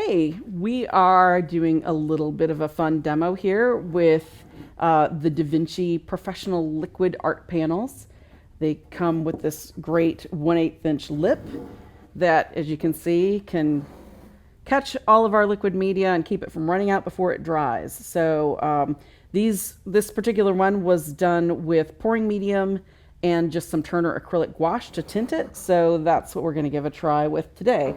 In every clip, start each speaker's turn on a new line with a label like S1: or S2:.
S1: Hey, we are doing a little bit of a fun demo here with the Vinci professional liquid art panels. They come with this great 1/8 inch lip that, as you can see, can catch all of our liquid media and keep it from running out before it dries. So this particular one was done with pouring medium and just some Turner acrylic gouache to tint it. So that's what we're going to give a try with today.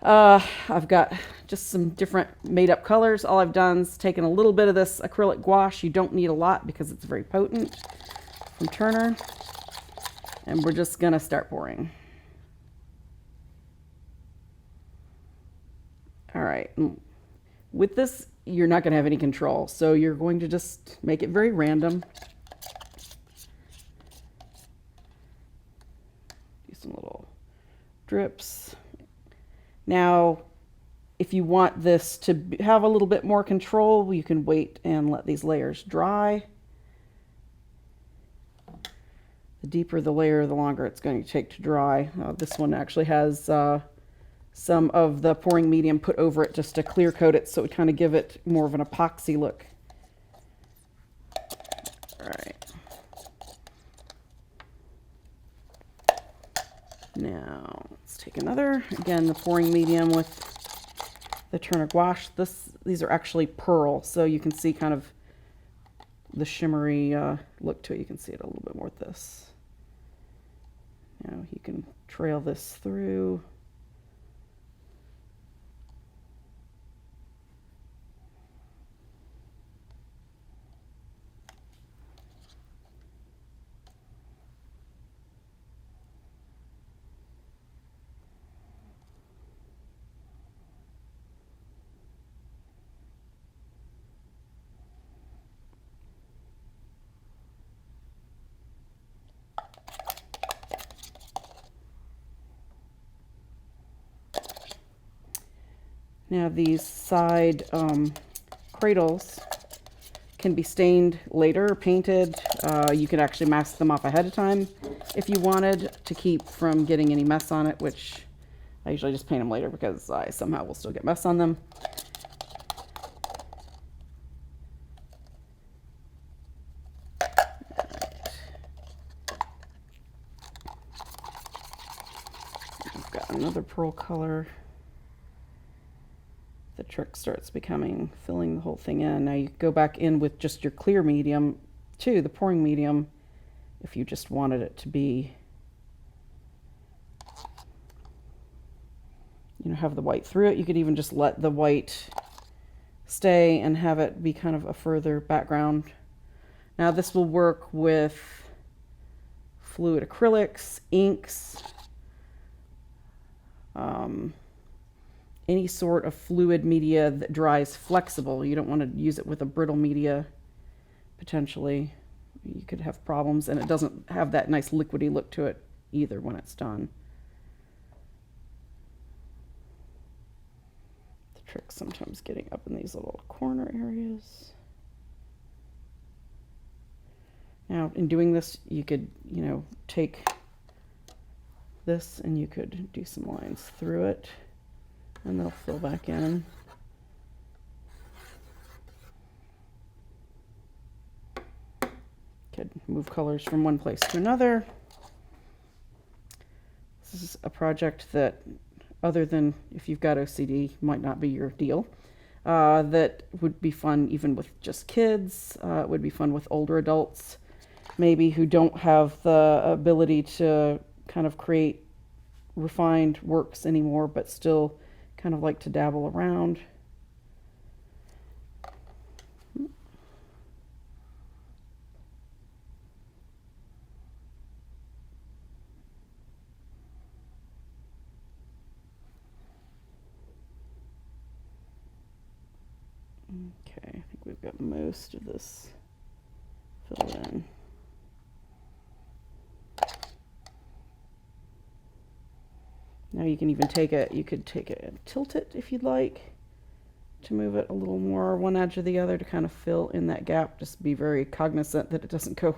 S1: I've got just some different made up colors. All I've done is taken a little bit of this acrylic gouache. You don't need a lot because it's very potent, from Turner. And we're just gonna start pouring. All right, with this, you're not gonna have any control. So you're going to just make it very random. Do some little drips. Now, if you want this to have a little bit more control, you can wait and let these layers dry. The deeper the layer, the longer it's going to take to dry. This one actually has some of the pouring medium put over it just to clear coat it, so it would kind of give it more of an epoxy look. All right. Now, let's take another. Again, the pouring medium with the Turner gouache. These are actually pearl, so you can see kind of the shimmery look to it. You can see it a little bit more with this. Now you can trail this through. Now these side cradles can be stained later or painted. You could actually mask them off ahead of time if you wanted to keep from getting any mess on it, which I usually just paint them later because I somehow will still get mess on them. I've got another pearl color. The trick starts becoming filling the whole thing in. Now you go back in with just your clear medium too, the pouring medium, if you just wanted it to be, have the white through it. You could even just let the white stay and have it be kind of a further background. Now this will work with fluid acrylics, inks, any sort of fluid media that dries flexible. You don't want to use it with a brittle media, potentially. You could have problems, and it doesn't have that nice liquidy look to it either when it's done. The trick's sometimes getting up in these little corner areas. Now, in doing this, you could, take this and you could do some lines through it, and they'll fill back in. Could move colors from one place to another. This is a project that, other than if you've got OCD, might not be your deal. That would be fun even with just kids. It would be fun with older adults, maybe, who don't have the ability to kind of create refined works anymore, but still kind of like to dabble around. Okay, I think we've got most of this filled in. Now you can even take it, you could take it and tilt it if you'd like to move it a little more one edge or the other to kind of fill in that gap. Just be very cognizant that it doesn't go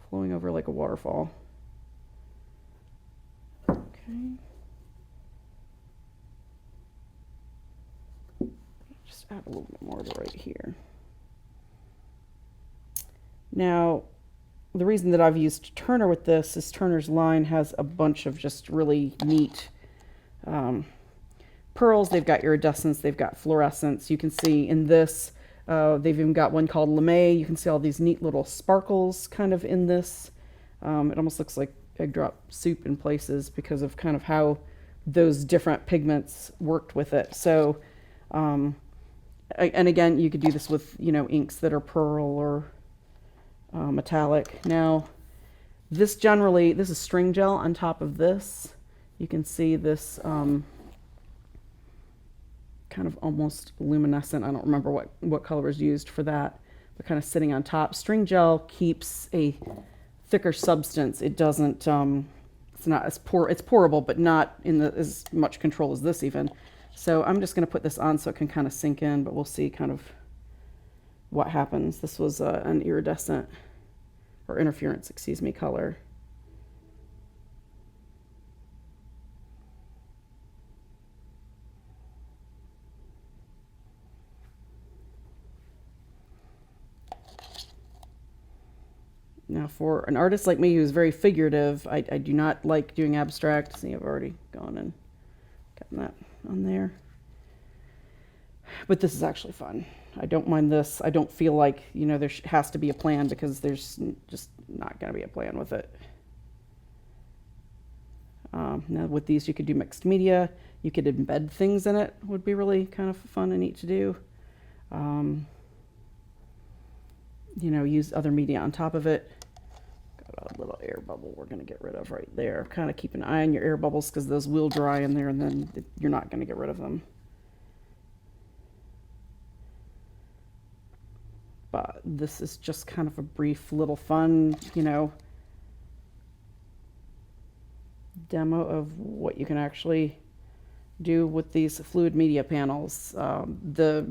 S1: flowing over like a waterfall. Okay. just add a little bit more to right here. Now, the reason that I've used Turner with this is Turner's line has a bunch of just really neat pearls. They've got iridescence, they've got fluorescence. You can see in this, they've even got one called Lame. You can see all these neat little sparkles kind of in this. It almost looks like egg drop soup in places because of kind of how those different pigments worked with it. So, and again, you could do this with, you know, inks that are pearl or metallic. Now, this is string gel on top of this. You can see this kind of almost luminescent. I don't remember what color was used for that, but kind of sitting on top. String gel keeps a thicker substance. It doesn't, it's not as it's pourable, but not in as much control as this even. So I'm just going to put this on so it can kind of sink in, but we'll see kind of what happens. This was an iridescent, or interference, excuse me, color. Now, for an artist like me who's very figurative, I do not like doing abstract. See, I've already gone and gotten that on there. But this is actually fun. I don't mind this. I don't feel like, you know, there has to be a plan, because there's just not going to be a plan with it. Now, with these, you could do mixed media. You could embed things in it. Would be really kind of fun and neat to do. You know, use other media on top of it. Got a little air bubble we're going to get rid of right there. Kind of keep an eye on your air bubbles, because those will dry in there and then you're not going to get rid of them. But this is just kind of a brief little fun, you know, demo of what you can actually do with these fluid media panels. The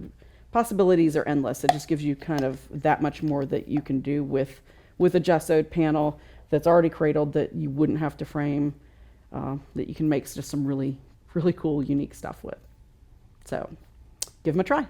S1: possibilities are endless. It just gives you kind of that much more that you can do with a gessoed panel that's already cradled, that you wouldn't have to frame, that you can make just some really, really cool, unique stuff with. So give them a try.